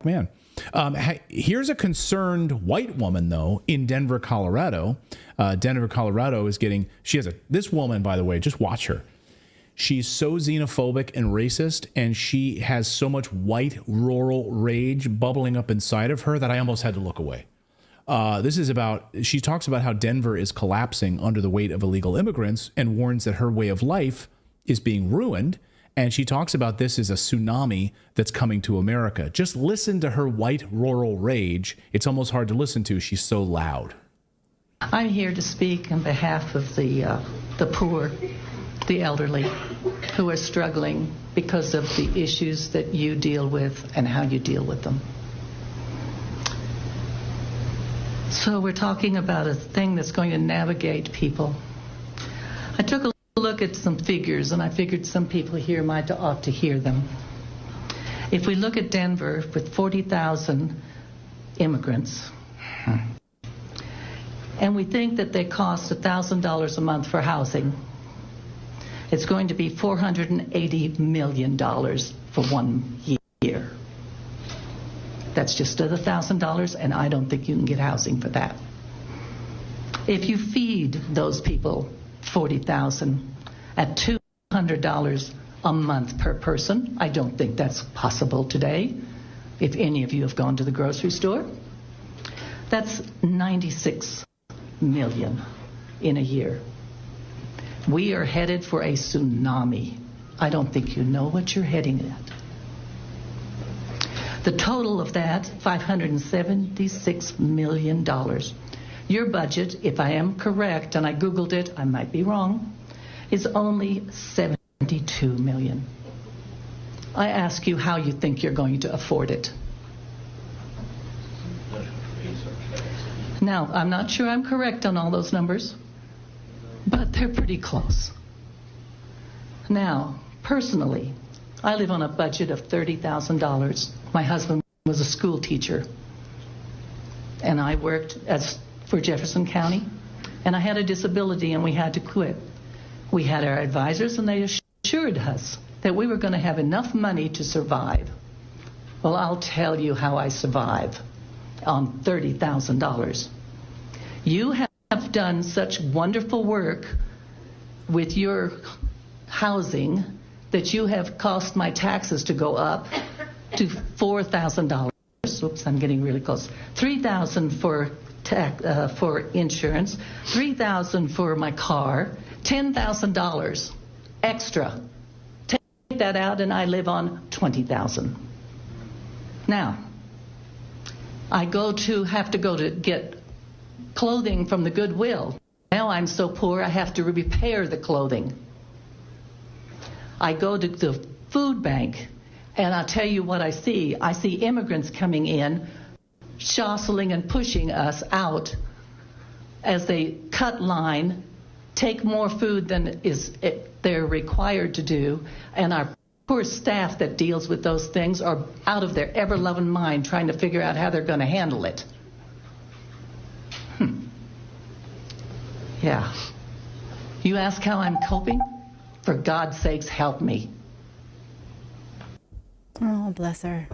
man. Here's a concerned white woman, though, in Denver, Colorado. Denver, Colorado is getting, this woman, by the way, just watch her. She's so xenophobic and racist, and she has so much white rural rage bubbling up inside of her that I almost had to look away. She talks about how Denver is collapsing under the weight of illegal immigrants and warns that her way of life is being ruined. And she talks about this as a tsunami that's coming to America. Just listen to her white rural rage. It's almost hard to listen to. She's so loud. I'm here to speak on behalf of the poor, the elderly, who are struggling because of the issues that you deal with and how you deal with them. So we're talking about a thing that's going to navigate people. I took a look at some figures, and I figured some people here ought to hear them. If we look at Denver with 40,000 immigrants, and we think that they cost $1,000 a month for housing, it's going to be $480 million for 1 year. That's just $1,000, and I don't think you can get housing for that. If you feed those people 40,000 at $200 a month per person, I don't think that's possible today. If any of you have gone to the grocery store, that's 96 million in a year. We are headed for a tsunami. I don't think you know what you're heading at. The total of that, $576 million. Your budget, if I am correct, and I Googled it, I might be wrong, is only $72 million. I ask you how you think you're going to afford it. Now, I'm not sure I'm correct on all those numbers, but they're pretty close. Now, personally, I live on a budget of $30,000. My husband was a school teacher, and I worked for Jefferson County, and I had a disability, and we had to quit. We had our advisors, and they assured us that we were going to have enough money to survive. Well, I'll tell you how I survive on $30,000. You have done such wonderful work with your housing that you have caused my taxes to go up to $4,000. Oops, I'm getting really close. $3,000 for insurance, $3,000 for my car, $10,000 extra. Take that out, and I live on $20,000. Now, I have to go to get clothing from the Goodwill. Now I'm so poor I have to repair the clothing. I go to the food bank, and I'll tell you what I see. I see immigrants coming in, jostling and pushing us out as they cut line, take more food than they're required to do, and our poor staff that deals with those things are out of their ever-loving mind trying to figure out how they're going to handle it. Yeah. You ask how I'm coping? For God's sakes, help me. Oh, bless her.